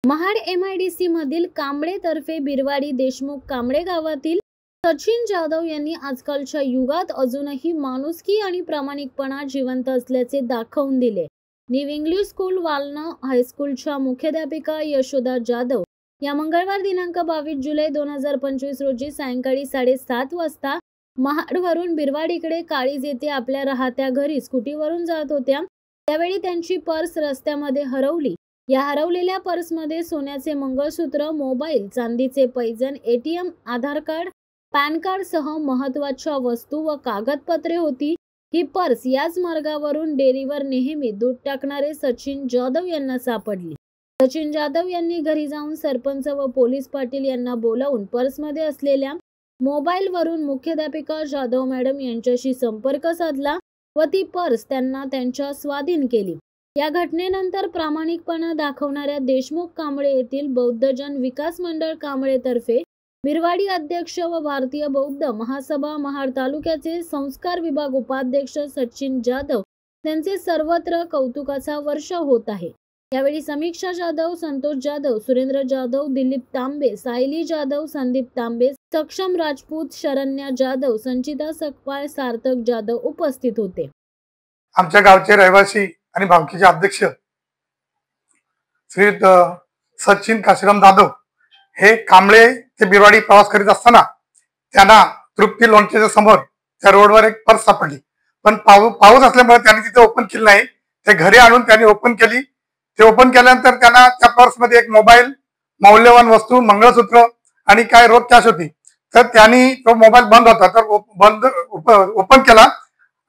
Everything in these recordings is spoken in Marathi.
महाड MIDC मधील कांबळे तर्फे बिरवाडी देशमुख कांबळे गावातील सचिन जाधव यांनी आजकालच्या युगात अजूनही माणुसकी आणि प्रामाणिकपणा जिवंत असल्याचे दाखवून दिले। न्यू इंग्लिश स्कूल वालना हायस्कूलच्या मुख्याध्यापिका यशोदा जाधव या मंगळवार दिनांक 22 जुलै 2025 रोजी सायंकाळी 7:30 वाजता महाडवरून बिरवाडीकडे काळीज येथे आपल्या राहत्या घरी स्कूटीवरून जात होत्या। त्यावेळी त्यांची पर्स रस्त्यामध्ये हरवली। या हरवलेल्या पर्समध्ये सोन्याचे मंगळसूत्र, मोबाईल, चांदीचे पैजण, ATM, आधार कार्ड, पॅन कार्ड सह महत्त्वाच्या वस्तू व कागदपत्रे होती। ही पर्स याच मार्गावरून डेअरीवर नेहमी दूध टाकणारे सचिन जाधव यांना सापडली। सचिन जाधव यांनी घरी जाऊन सरपंच व पोलीस पाटील यांना बोलावून पर्समध्ये असलेल्या मोबाईलवरून मुख्याध्यापिका जाधव मॅडम यांच्याशी संपर्क साधला व ती पर्स त्यांना त्यांच्या स्वाधीन केली। या घटनेनंतर प्रामाणिकपणा दाखवणाऱ्या देशमुख कांबळे येथील बौद्धजन विकास मंडळ कांबळे तर्फे बिरवाडी अध्यक्ष व भारतीय बौद्ध महासभा महाड तालुक्याचे संस्कार विभाग उपाध्यक्ष सचिन जाधव त्यांचे सर्वत्र कौतुकाचा वर्षाव होत आहे। यावेळी समीक्षा जाधव, संतोष जाधव, सुरेंद्र जाधव, दिलीप तांबे, सायली जाधव, संदीप तांबे, सक्षम राजपूत, शरण्या जाधव, संचिता सकपाळ, सार्थक जाधव उपस्थित होते। आमच्या गावचे रहिवासी आणि भावकीचे अध्यक्ष श्री सचिन काशीराम जाधव हे कांबळे ते बिरवाडी प्रवास करीत असताना त्यांना तृप्ती लोणच्याच्या समोर त्या रोडवर एक पर्स सापडली। पण पाऊस असल्यामुळे त्यांनी तिथे ओपन केली नाही। ते घरी आणून त्यांनी ओपन केली। ते ओपन केल्यानंतर त्यांना त्या पर्समध्ये एक मोबाईल, मौल्यवान वस्तू, मंगळसूत्र आणि काय रोख कॅश होती। तर त्यांनी तो मोबाईल बंद होता तर ओपन केला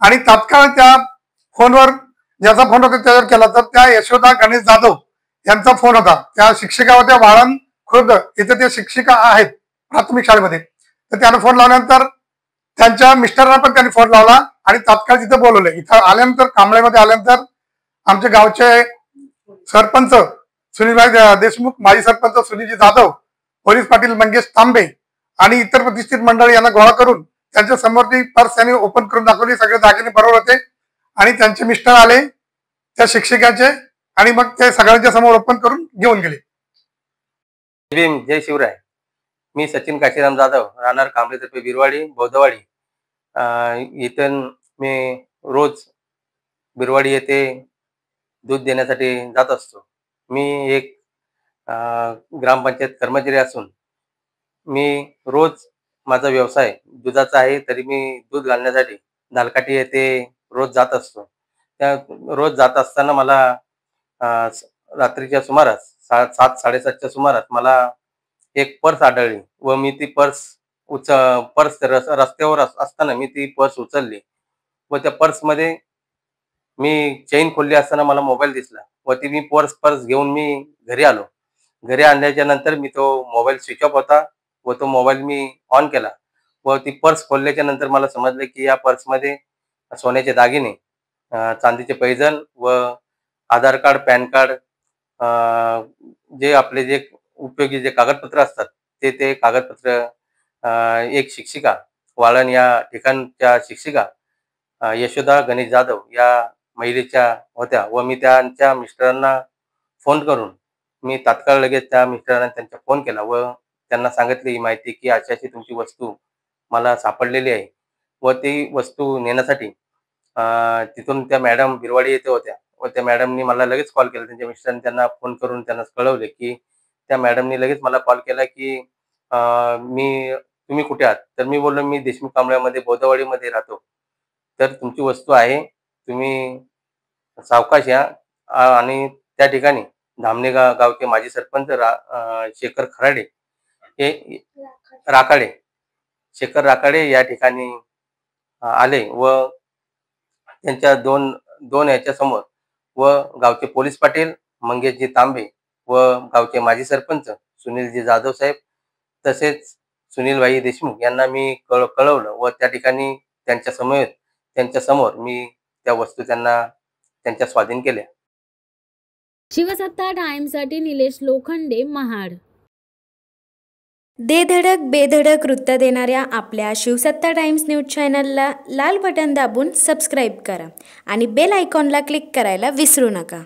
आणि तात्काळ त्या फोनवर ज्याचा फोन होता त्यावर केला तर त्या यशोदा गणेश जाधव यांचा फोन होता। त्या शिक्षिका होत्या वाळण खुर्द इथे त्या शिक्षिका आहेत प्राथमिक शाळेमध्ये। तर त्याने फोन लावल्यानंतर त्यांच्या मिस्टरना पण त्यांनी फोन लावला आणि तात्काळ तिथे बोलवले। इथं आल्यानंतर कांबळेमध्ये आल्यानंतर आमचे गावचे सरपंच सुनीलभाई देशमुख, माजी सरपंच सुनीलजी जाधव, पोलीस पाटील मंगेश तांबे आणि इतर प्रतिष्ठित मंडळी यांना गोळा करून त्यांच्या समोर ती पर्स त्यांनी ओपन करून दाखवली। सगळे दागिने बरोबर होते आणि त्यांचे मिस्टर आले त्या शिक्षकाचे आणि मग ते सगळ्यांच्या समोर ओपन करून घेऊन गेले। जय शिवराय। मी सचिन काशीराम जाधव, राहणार कांबळे तर्फे बिरवाडी बौद्धवाडी। इथून मी रोज बिरवाडी येथे दूध देण्यासाठी जात असतो। मी एक ग्रामपंचायत कर्मचारी असून मी रोज माझा व्यवसाय दुधाचा आहे, तरी मी दूध घालण्यासाठी दालकाठी येथे रोज जात असतो। त्या रोज जात असताना मला रात्रीच्या सुमारास 7:30च्या सुमारास मला एक पर्स आढळली व मी ती पर्स रस्त्यावर असताना मी ती पर्स उचलली व त्या पर्समध्ये मी चेन खोलली असताना मला मोबाईल दिसला व ती मी पर्स घेऊन मी घरी आलो। घरी आणल्याच्या नंतर मी तो मोबाईल स्विच ऑफ होता व तो मोबाईल मी ऑन केला व ती पर्स खोलल्याच्या नंतर मला समजले की या पर्समध्ये सोन्याचे दागिने, चांदीचे पैजण व आधार कार्ड, पॅन कार्ड, जे आपले जे उपयोगी जे कागदपत्र असतात ते कागदपत्र एक शिक्षिका वाळण या ठिकाणच्या शिक्षिका यशोदा गणेश जाधव या महिलेच्या होत्या व मी त्यांच्या मिस्टरांना फोन करून मी तात्काळ लगेच त्या मिस्टरांना त्यांचा फोन केला व त्यांना सांगितली ही माहिती की अशी तुमची वस्तू मला सापडलेली आहे व ती वस्तू नेण्यासाठी तिथून त्या मॅडम बिरवाडी येथे होत्या व त्या मॅडमनी मला लगेच कॉल केला। त्यांच्या मिस्टरांनी त्यांना फोन करून त्यांना कळवले की त्या मॅडमनी लगेच मला कॉल केला की तुम्ही कुठे आहात? तर मी बोललो मी देशमुख कांबळ्यामध्ये बौद्धवाडीमध्ये राहतो। तर तुमची वस्तू आहे, तुम्ही सावकाश या। आणि त्या ठिकाणी धामणे गावचे माजी सरपंच शेखर खराडे हे शेखर राखाडे या ठिकाणी आले व त्यांच्या दोन याच्या समोर व गावचे पोलीस पाटील मंगेशजी तांबे व गावचे माजी सरपंच सुनीलजी जाधव साहेब तसेच सुनीलभाई देशमुख यांना मी कळवलं व त्या ठिकाणी त्यांच्या समोर मी त्या वस्तू त्यांच्या स्वाधीन केल्या। शिवसत्ता टाइम्ससाठी निलेश लोखंडे, महाड। दे धडक बेधडक वृत्त देणाऱ्या आपल्या शिवसत्ता टाइम्स न्यूज चॅनलला लाल बटन दाबून सबस्क्राईब करा आणि बेल आयकॉनला क्लिक करायला विसरू नका।